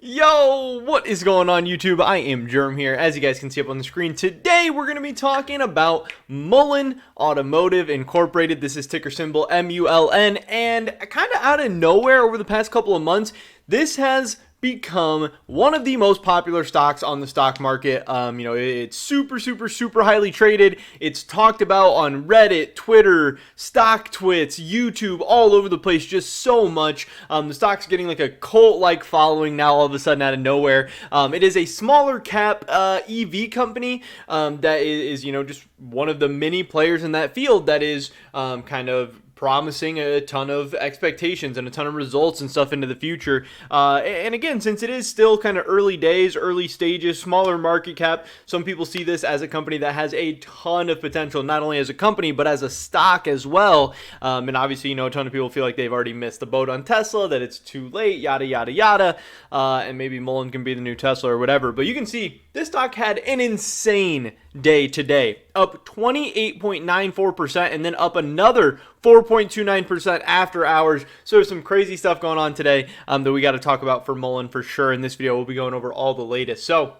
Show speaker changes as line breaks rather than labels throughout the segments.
Yo, what is going on YouTube? I am Germ here, as you guys can see up on the screen. Today we're going to be talking about Mullen Automotive Incorporated. This is ticker symbol MULN, and kind of out of nowhere over the past couple of months, this has become one of the most popular stocks on the stock market. It's super highly traded. It's talked about on Reddit, Twitter, StockTwits, YouTube, all over the place, just so much. The stock's getting like a cult-like following now all of a sudden out of nowhere. It is a smaller cap EV company that is just one of the many players in that field that is kind of promising a ton of expectations and a ton of results and stuff into the future. And again, since it is still kind of early days, early stages, smaller market cap, some people see this as a company that has a ton of potential, not only as a company, but as a stock as well. And obviously, a ton of people feel like they've already missed the boat on Tesla, that it's too late, yada, yada, yada. And maybe Mullen can be the new Tesla or whatever. But you can see this stock had an insane day today, up 28.94%, and then up another 4.29% after hours. So there's some crazy stuff going on today that we got to talk about for Mullen for sure. In this video, we'll be going over all the latest. So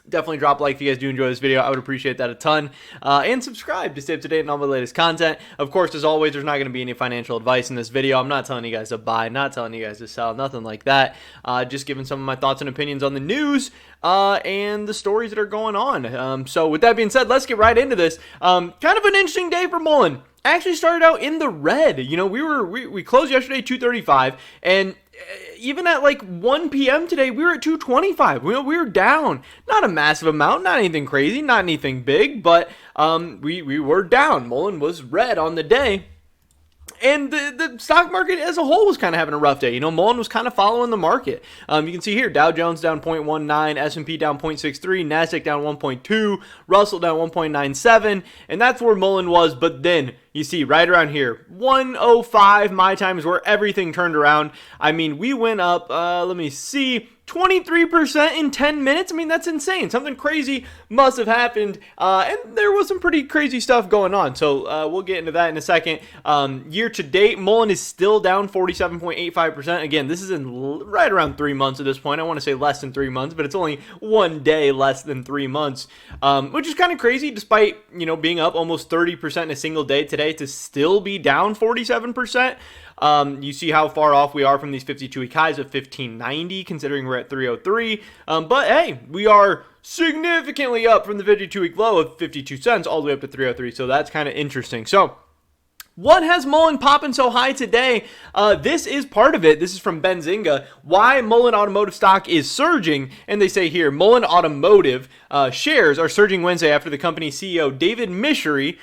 definitely drop a like if you guys do enjoy this video. I would appreciate that a ton. And subscribe to stay up to date on all the latest content. Of course, as always, there's not going to be any financial advice in this video. I'm not telling you guys to buy, not telling you guys to sell, nothing like that. Just giving some of my thoughts and opinions on the news and the stories that are going on. So with that being said, let's get right into this. Kind of an interesting day for Mullen. Actually started out in the red. We closed yesterday 235, and even at like 1 p.m. today, we were at 225. We were down. Not a massive amount, not anything crazy, not anything big, but we were down. Mullen was red on the day. And the stock market as a whole was kind of having a rough day. Mullen was kind of following the market. You can see here, Dow Jones down 0.19, S&P down 0.63, NASDAQ down 1.2, Russell down 1.97, and that's where Mullen was. But then you see right around here, 105 my time is where everything turned around. I mean, we went up, let me see, 23% in 10 minutes. I mean, that's insane. Something crazy must have happened, and there was some pretty crazy stuff going on. So we'll get into that in a second. Year to date, Mullen is still down 47.85%. Again, this is in right around 3 months at this point. I want to say less than 3 months, but it's only one day less than 3 months, which is kind of crazy despite, being up almost 30% in a single day today to still be down 47%. You see how far off we are from these 52-week highs of 1590, considering we're at 303. But hey, we are significantly up from the 52-week low of 52 cents all the way up to 303. So that's kind of interesting. So what has Mullen popping so high today? This is part of it. This is from Benzinga. Why Mullen Automotive stock is surging. And they say here, Mullen Automotive shares are surging Wednesday after the company's CEO, David Michery,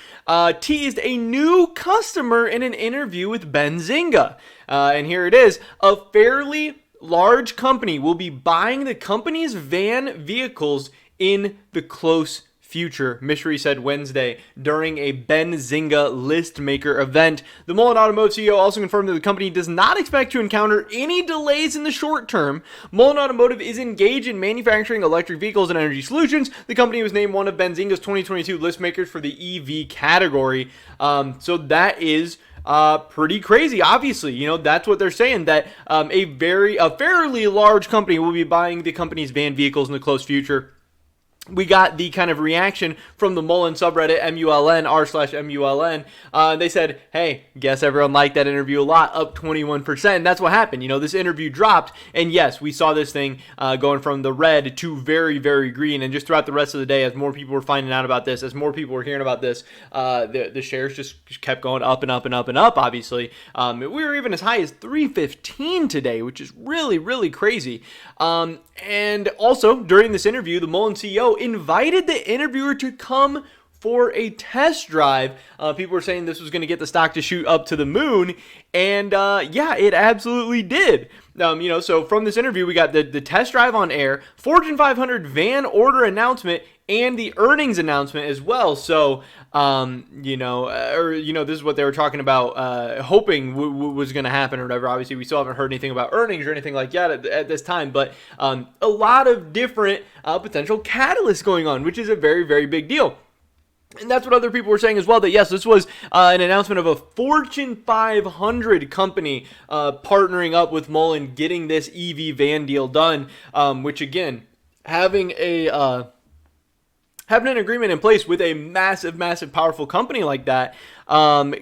teased a new customer in an interview with Benzinga. And here it is. A fairly large company will be buying the company's van vehicles in the close future, Michery said Wednesday during a Benzinga list maker event. The Mullen Automotive CEO also confirmed that the company does not expect to encounter any delays in the short term. Mullen Automotive is engaged in manufacturing electric vehicles and energy solutions. The company was named one of Benzinga's 2022 list makers for the EV category. So that is pretty crazy. Obviously, that's what they're saying, that a fairly large company will be buying the company's van vehicles in the close future. We got the kind of reaction from the Mullen subreddit, MULN, r/MULN. They said, hey, guess everyone liked that interview a lot, up 21%. And that's what happened. This interview dropped. And yes, we saw this thing going from the red to very, very green. And just throughout the rest of the day, as more people were finding out about this, as more people were hearing about this, the shares just kept going up and up and up and up, obviously. We were even as high as 315 today, which is really, really crazy. And also, during this interview, the Mullen CEO invited the interviewer to come for a test drive. People were saying this was going to get the stock to shoot up to the moon, and yeah, it absolutely did. So from this interview, we got the test drive on air, Fortune 500 van order announcement, and the earnings announcement as well. So, this is what they were talking about, hoping was going to happen or whatever. Obviously, we still haven't heard anything about earnings or anything like that at this time, but a lot of different potential catalysts going on, which is a very, very big deal. And that's what other people were saying as well, that yes, this was an announcement of a Fortune 500 company partnering up with Mullen, getting this EV van deal done, which again, having an agreement in place with a massive, powerful company like that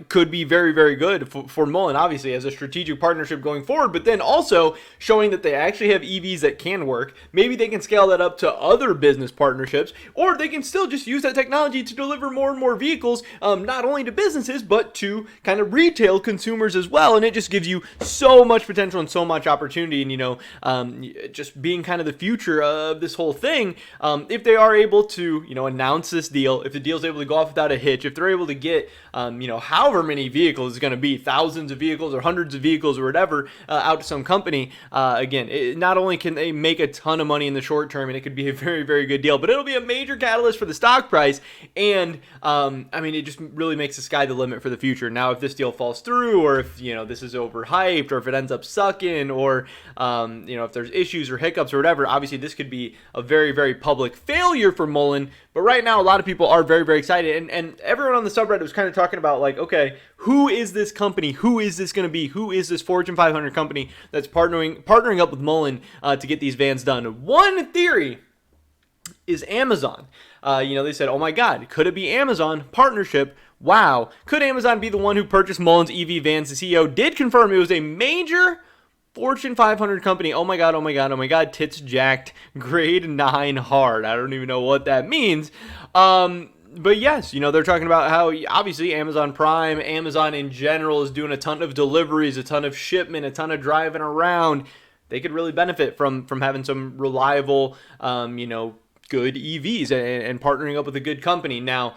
could be very, very good for Mullen, obviously, as a strategic partnership going forward, but then also showing that they actually have EVs that can work. Maybe they can scale that up to other business partnerships, or they can still just use that technology to deliver more and more vehicles, not only to businesses, but to kind of retail consumers as well. And it just gives you so much potential and so much opportunity. And, just being kind of the future of this whole thing, if they are able to, announce this deal, if the deal's able to go off without a hitch, if they're able to get, however many vehicles it's going to be, thousands of vehicles or hundreds of vehicles or whatever, out to some company, again, not only can they make a ton of money in the short term, and it could be a very, very good deal, but it'll be a major catalyst for the stock price. And, it just really makes the sky the limit for the future. Now, if this deal falls through, or if, this is overhyped, or if it ends up sucking, or, if there's issues or hiccups or whatever, obviously this could be a very, very public failure for Mullen. But right now, a lot of people are very, very excited. And everyone on the subreddit was kind of talking about, like, okay, who is this company? Who is this going to be? Who is this Fortune 500 company that's partnering up with Mullen to get these vans done? One theory is Amazon. They said, oh my God, could it be Amazon partnership? Wow. Could Amazon be the one who purchased Mullen's EV vans? The CEO did confirm it was a major Fortune 500 company. Oh my God. Tits jacked. Grade 9 hard. I don't even know what that means. But yes, they're talking about how obviously Amazon Prime, Amazon in general is doing a ton of deliveries, a ton of shipment, a ton of driving around. They could really benefit from having some reliable, good EVs and partnering up with a good company. Now,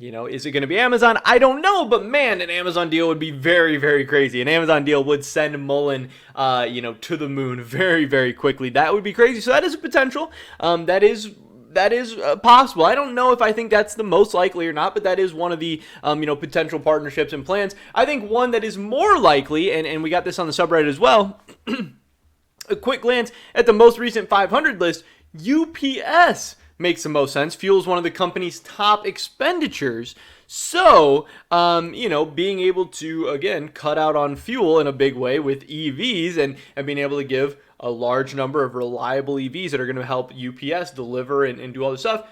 is it going to be Amazon? I don't know, but man, an Amazon deal would be very, very crazy. An Amazon deal would send Mullen, to the moon very, very quickly. That would be crazy. So that is a potential. That is possible. I don't know if I think that's the most likely or not, but that is one of the, potential partnerships and plans. I think one that is more likely, and we got this on the subreddit as well, a quick glance at the most recent 500 list, UPS makes the most sense. Fuel is one of the company's top expenditures. So, being able to, again, cut out on fuel in a big way with EVs and being able to give a large number of reliable EVs that are going to help UPS deliver and do all this stuff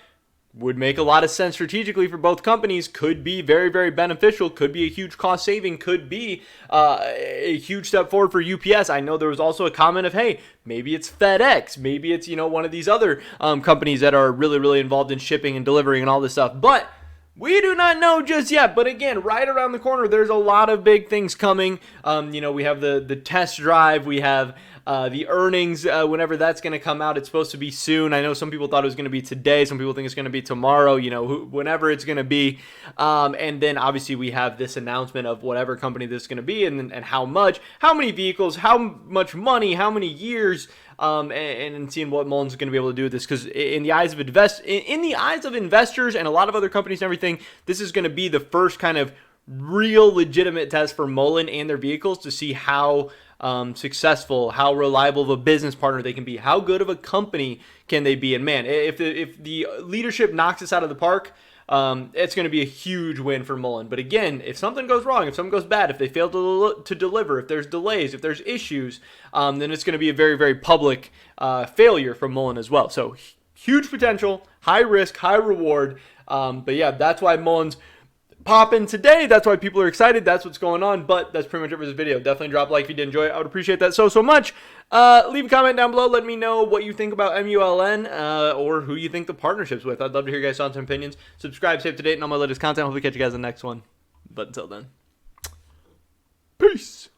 would make a lot of sense strategically for both companies. Could be very, very beneficial, could be a huge cost saving, could be a huge step forward for UPS. I know there was also a comment of, hey, maybe it's FedEx, maybe it's, one of these other companies that are really, really involved in shipping and delivering and all this stuff. But we do not know just yet. But again, right around the corner, there's a lot of big things coming. We have the test drive, we have the earnings, whenever that's going to come out. It's supposed to be soon. I know some people thought it was going to be today. Some people think it's going to be tomorrow, whenever it's going to be. And then obviously we have this announcement of whatever company this is going to be and how much, how many vehicles, how much money, how many years, and seeing what Mullen's going to be able to do with this. Because in the eyes of investors and a lot of other companies and everything, this is going to be the first kind of real legitimate test for Mullen and their vehicles to see how successful, how reliable of a business partner they can be, how good of a company can they be. And man, if the leadership knocks us out of the park, it's going to be a huge win for Mullen. But again, if something goes wrong, if something goes bad, if they fail to deliver, if there's delays, if there's issues, then it's going to be a very, very public failure for Mullen as well. So huge potential, high risk, high reward. But yeah, that's why Mullen's popping today. That's why people are excited. That's what's going on. But that's pretty much it for this video. Definitely drop a like if you did enjoy it. I would appreciate that so much. Leave a comment down below. Let me know what you think about Muln or who you think the partnership's with. I'd love to hear your guys' thoughts and opinions. Subscribe, stay up to date, and all my latest content. Hopefully catch you guys in the next one. But until then, peace.